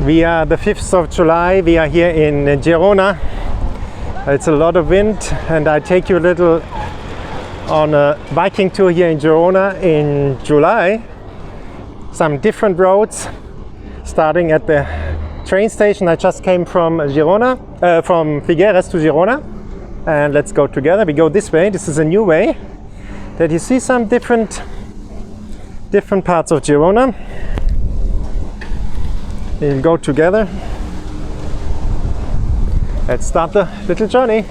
We are the 5th of July. We are here in Girona. It's a lot of wind, and I take you a little on a biking tour here in Girona in July. Some different roads, starting at the train station. I just came from Girona, from Figueres to Girona, and let's go together. We go this way. This is a new way that you see some different parts of Girona. We'll go together. Let's start the little journey.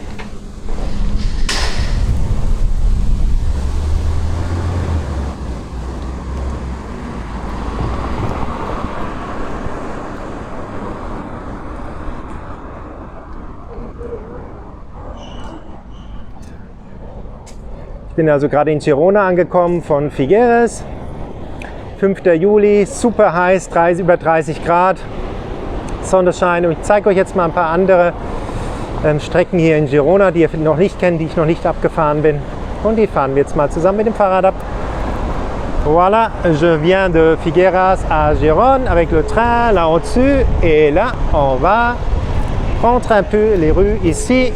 Ich bin also gerade in Girona angekommen von Figueres. 5. Juli, super heiß, über 30 Grad, Sonnenschein. Und ich zeige euch jetzt mal ein paar andere Strecken hier in Girona, die ihr noch nicht kennt, die ich noch nicht abgefahren bin. Und die fahren wir jetzt mal zusammen mit dem Fahrrad ab. Voilà, je viens de Figueras à Girona avec le train là au-dessus. Et là, on va prendre un peu les rues ici.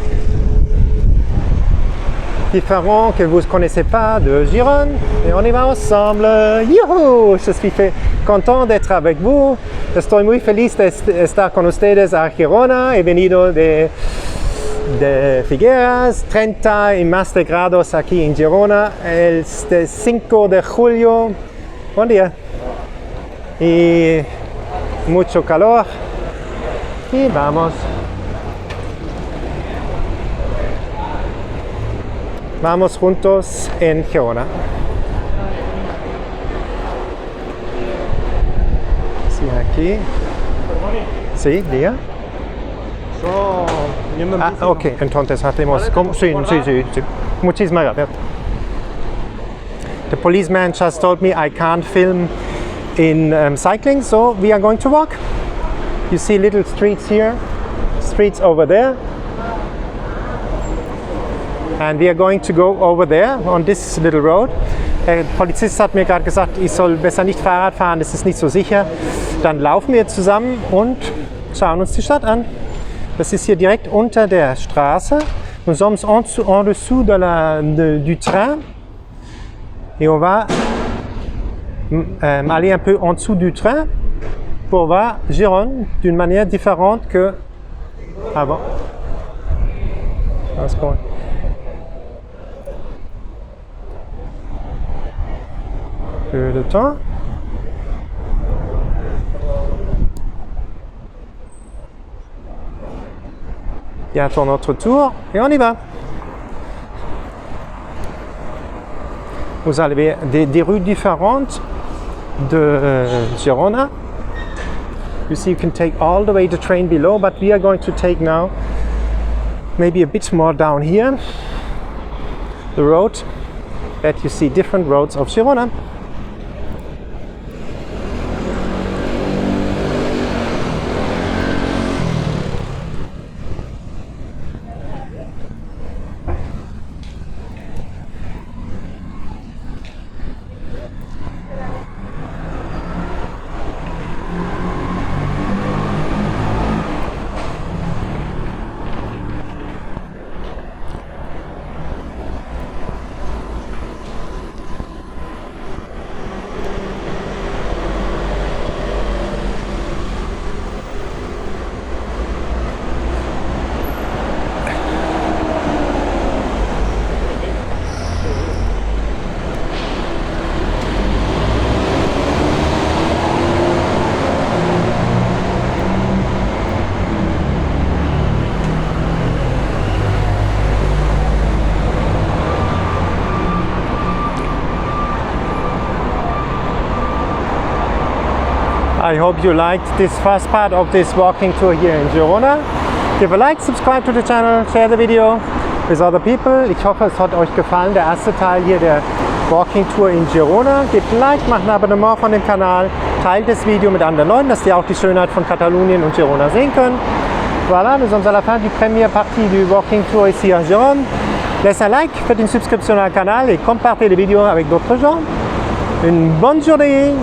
Différents que vous ne connaissez pas de Girona, et on y va ensemble. Youhou! Je suis content d'être avec vous. Estoy muy feliz de estar con ustedes a Girona. He venido de Figueras, 30 y más de grados aquí en Girona, el 5 de julio. Buen día. Y mucho calor. Y vamos. Vamos juntos en Girona. Sí, aquí. Sí, diga. Ok, entonces hacemos como. Sí. Muchísimas gracias. The policeman just told me I can't film in cycling, so we are going to walk. You see little streets here, streets over there. And we are going to go over there on this little road. Der Polizist hat mir gerade gesagt, ich soll besser nicht Fahrrad fahren, das ist nicht so sicher. Dann laufen wir zusammen und schauen uns die Stadt an. Das ist hier direkt unter der Straße. Nous sommes en dessous du train. Et on va aller un peu en dessous du train pour voir Girona d'une manière différente que avant. Let's go. Peu de temps. Bientôt notre tour et on y va. Vous avez des rues différentes de Girona. You see, you can take all the way the train below, but we are going to take now maybe a bit more down here the road that you see different roads of Girona. I hope you liked this first part of this walking tour here in Girona. Give a like, subscribe to the channel, share the video with other people. Ich hoffe, es hat euch gefallen, der erste Teil hier der Walking Tour in Girona. Gebt ein Like, macht ein Abonnement von dem Kanal, teilt das Video mit anderen Leuten, dass die auch die Schönheit von Katalonien und Girona sehen können. Voilà, nous sommes à la fin du première partie du Walking Tour ici à Girona. Laissez un like, faites une subscription à le canal et compartez les vidéos avec d'autres gens. Une bonne journée!